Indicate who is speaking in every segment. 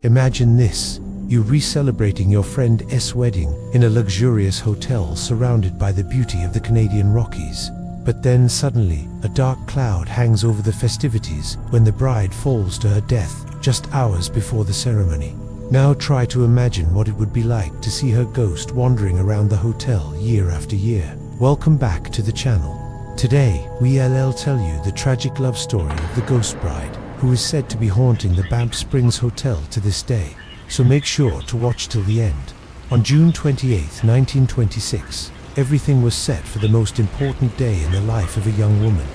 Speaker 1: Imagine this. You re-celebrating your friend's wedding in a luxurious hotel surrounded by the beauty of the Canadian Rockies. But then suddenly, a dark cloud hangs over the festivities when the bride falls to her death just hours before the ceremony. Now try to imagine what it would be like to see her ghost wandering around the hotel year after year. Welcome back to the channel. Today, we'll tell you the tragic love story of the ghost bride, who is said to be haunting the Banff Springs Hotel to this day. So make sure to watch till the end. On June 28, 1926, everything was set for the most important day in the life of a young woman.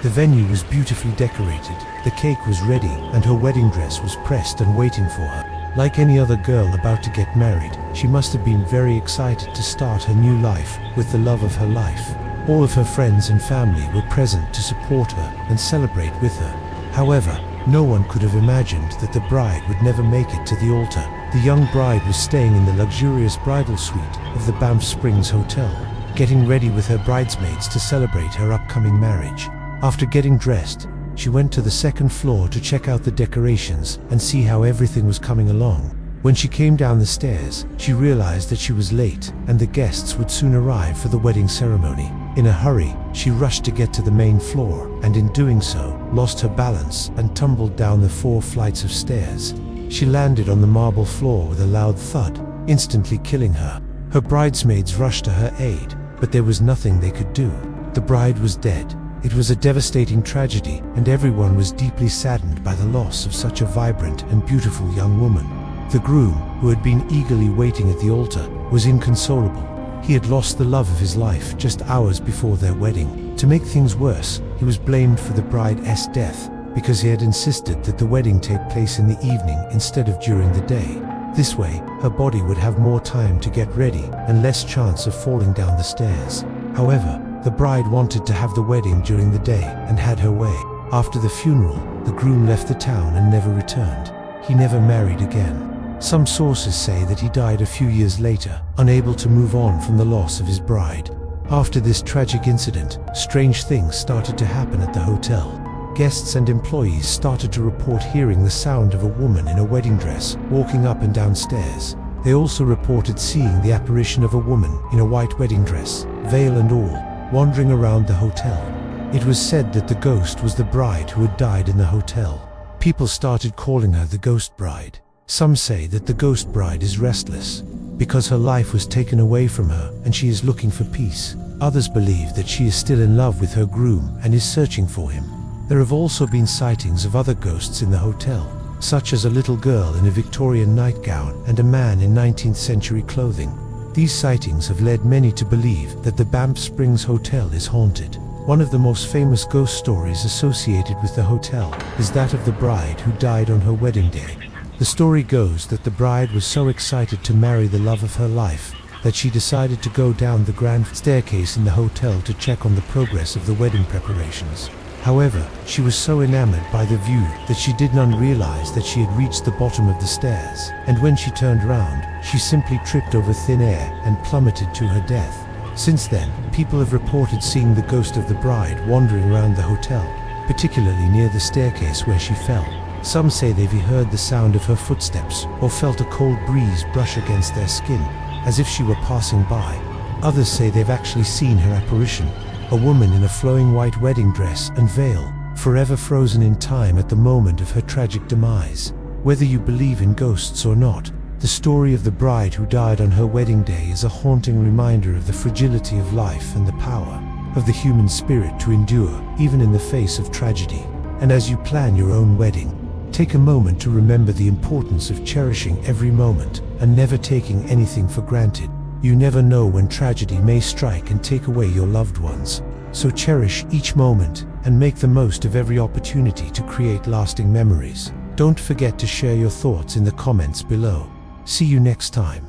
Speaker 1: The venue was beautifully decorated, the cake was ready, and her wedding dress was pressed and waiting for her. Like any other girl about to get married, she must have been very excited to start her new life with the love of her life. All of her friends and family were present to support her and celebrate with her. However, no one could have imagined that the bride would never make it to the altar. The young bride was staying in the luxurious bridal suite of the Banff Springs Hotel, getting ready with her bridesmaids to celebrate her upcoming marriage. After getting dressed, she went to the second floor to check out the decorations and see how everything was coming along. When she came down the stairs, she realized that she was late and the guests would soon arrive for the wedding ceremony. In a hurry, she rushed to get to the main floor, and in doing so, lost her balance and tumbled down the 4 flights of stairs. She landed on the marble floor with a loud thud, instantly killing her. Her bridesmaids rushed to her aid, but there was nothing they could do. The bride was dead. It was a devastating tragedy, and everyone was deeply saddened by the loss of such a vibrant and beautiful young woman. The groom, who had been eagerly waiting at the altar, was inconsolable. He had lost the love of his life just hours before their wedding. To make things worse, he was blamed for the bride's death because he had insisted that the wedding take place in the evening instead of during the day. This way, her body would have more time to get ready and less chance of falling down the stairs. However, the bride wanted to have the wedding during the day and had her way. After the funeral, the groom left the town and never returned. He never married again. Some sources say that he died a few years later, unable to move on from the loss of his bride. After this tragic incident, strange things started to happen at the hotel. Guests and employees started to report hearing the sound of a woman in a wedding dress walking up and down stairs. They also reported seeing the apparition of a woman in a white wedding dress, veil and all, wandering around the hotel. It was said that the ghost was the bride who had died in the hotel. People started calling her the ghost bride. Some say that the ghost bride is restless because her life was taken away from her and she is looking for peace. Others believe that she is still in love with her groom and is searching for him. There have also been sightings of other ghosts in the hotel, such as a little girl in a Victorian nightgown and a man in 19th century clothing. These sightings have led many to believe that the Banff Springs Hotel is haunted. One of the most famous ghost stories associated with the hotel is that of the bride who died on her wedding day. The story goes that the bride was so excited to marry the love of her life that she decided to go down the grand staircase in the hotel to check on the progress of the wedding preparations. However, she was so enamored by the view that she did not realize that she had reached the bottom of the stairs, and when she turned round, she simply tripped over thin air and plummeted to her death. Since then, people have reported seeing the ghost of the bride wandering around the hotel, particularly near the staircase where she fell. Some say they've heard the sound of her footsteps or felt a cold breeze brush against their skin, as if she were passing by. Others say they've actually seen her apparition, a woman in a flowing white wedding dress and veil, forever frozen in time at the moment of her tragic demise. Whether you believe in ghosts or not, the story of the bride who died on her wedding day is a haunting reminder of the fragility of life and the power of the human spirit to endure, even in the face of tragedy. And as you plan your own wedding, take a moment to remember the importance of cherishing every moment and never taking anything for granted. You never know when tragedy may strike and take away your loved ones. So cherish each moment and make the most of every opportunity to create lasting memories. Don't forget to share your thoughts in the comments below. See you next time.